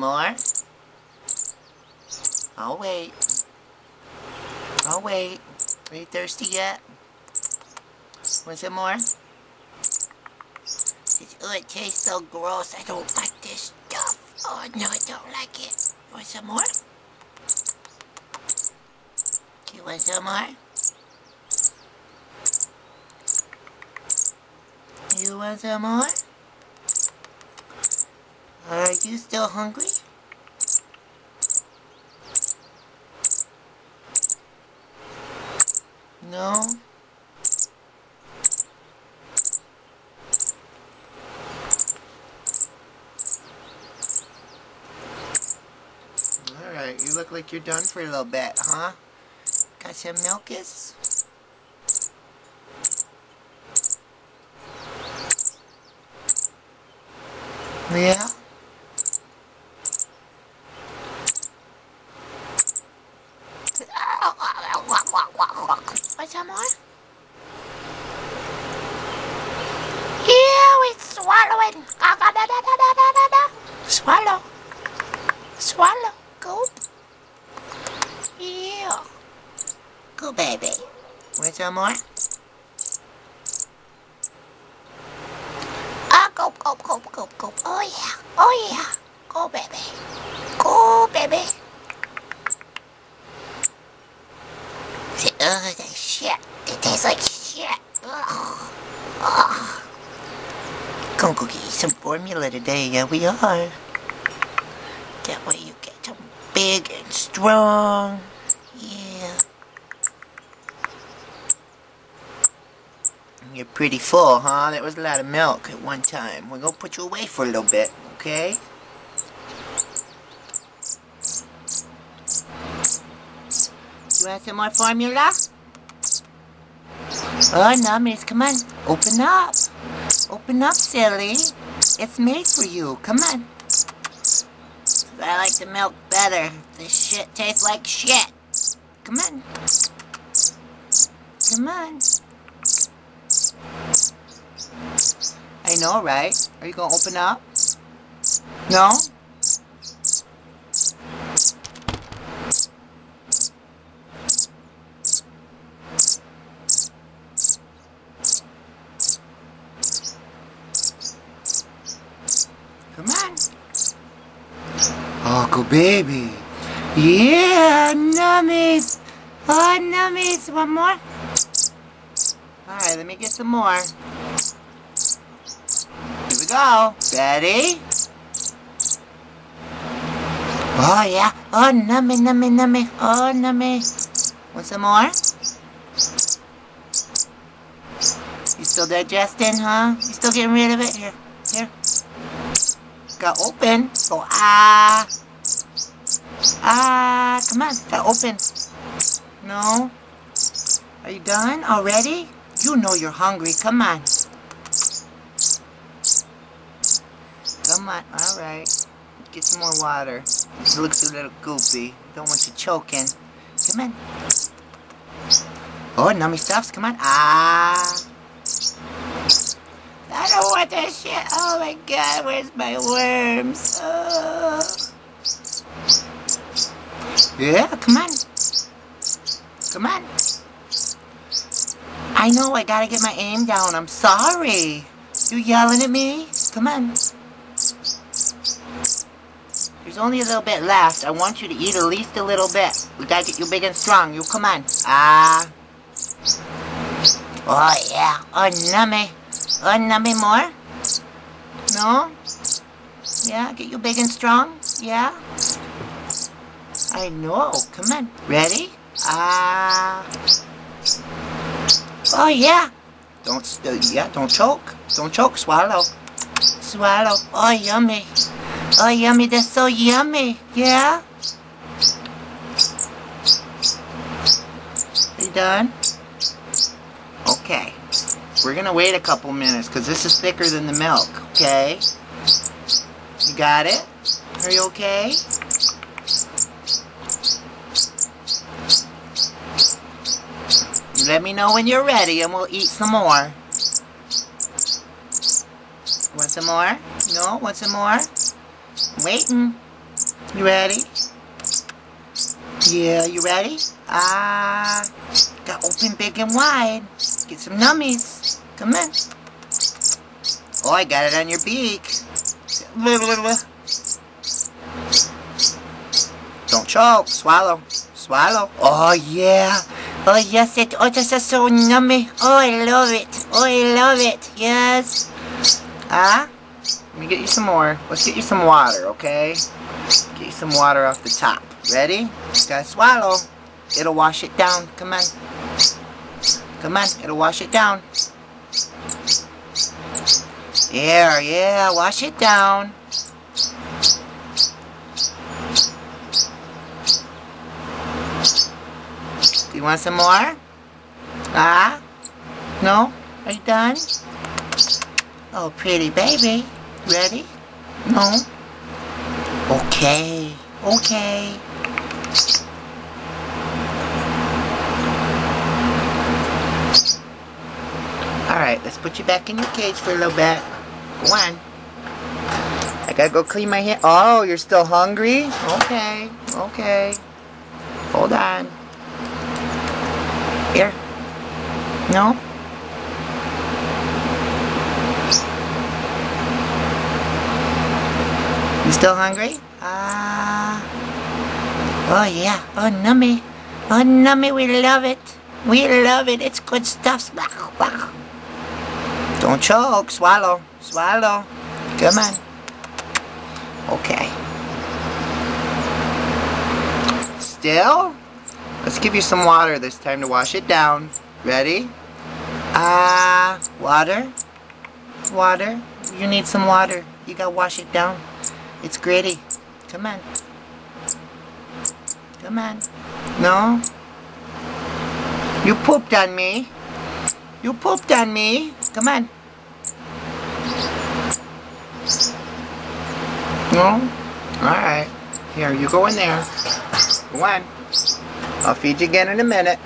more? I'll wait. I'll wait. Are you thirsty yet? Want some more? Oh, it tastes so gross. I don't like this stuff. Oh, no, I don't like it. Want some more? You want some more? You want some more? Are you still hungry? No? Alright, you look like you're done for a little bit, huh? Got some milkies? Yeah? Want some more? Yeah, it's swallowing. Swallow. Swallow. Go. Yeah. Go, baby. Want some more? Go. Oh, yeah. Oh, yeah. Go, baby. Go, baby. Ugh, that shit. It tastes like shit. Ugh. Ugh. Gonna go get you some formula today. Yeah, we are. That way you get some big and strong. Yeah. You're pretty full, huh? That was a lot of milk at one time. We're gonna put you away for a little bit, okay? You want some more formula? Oh, no, miss, come on. Open up. Open up, silly. It's made for you. Come on. I like the milk better. This shit tastes like shit. Come on. Come on. I know, right? Are you gonna open up? No? Come on. Oh, go baby. Yeah, nummies. Oh, nummies. One more? Alright, let me get some more. Here we go. Ready? Oh, yeah. Oh, nummy. Oh, nummy. Want some more? You still digesting, huh? You still getting rid of it? Here. Got open. Go, ah. Ah, come on. Got open. No? Are you done already? You know you're hungry. Come on. Come on. Alright. Get some more water. It looks a little goopy. Don't want you choking. Come on. Oh, nummy stuffs. Come on. Ah. I don't want that shit. Oh my god, where's my worms? Oh. Yeah, come on. Come on. I know, I gotta get my aim down. I'm sorry. You yelling at me? Come on. There's only a little bit left. I want you to eat at least a little bit. We gotta get you big and strong. You come on. Ah. Oh yeah. Oh, nummy. Oh, nummy more? No? Yeah, get you big and strong? Yeah? I know. Come on. Ready? Ah. Oh, yeah. Don't choke. Don't choke. Swallow. Swallow. Oh, yummy. Oh, yummy. That's so yummy. Yeah? You done? Okay. We're gonna wait a couple minutes because this is thicker than the milk, okay? You got it? Are you okay? You let me know when you're ready and we'll eat some more. Want some more? No? Want some more? I'm waiting. You ready? Yeah, you ready? Got open big and wide. Get some nummies. Come on. Oh, I got it on your beak. Don't choke. Swallow. Swallow. Oh, yeah. Oh, yes, oh, this is so nummy. Oh, I love it. Oh, I love it. Yes. Let me get you some more. Let's get you some water, okay? Get you some water off the top. Ready? Gotta swallow. It'll wash it down. Come on. Come on. It'll wash it down. There, yeah. Wash it down. Do you want some more? No? Are you done? Oh, pretty baby. Ready? No? Okay. Okay. Alright, let's put you back in your cage for a little bit. Go on. I gotta go clean my hair. Oh, you're still hungry? Okay. Okay. Hold on. Here. No? You still hungry? Oh yeah. Oh nummy. Oh nummy, we love it. We love it. It's good stuff. Don't choke. Swallow. Swallow. Come on. Okay. Still? Let's give you some water this time to wash it down. Ready? Water? Water? You need some water. You gotta wash it down. It's gritty. Come on. Come on. No? You pooped on me. You pooped on me. Come on. No? Alright. Here, you go in there. Go on. I'll feed you again in a minute.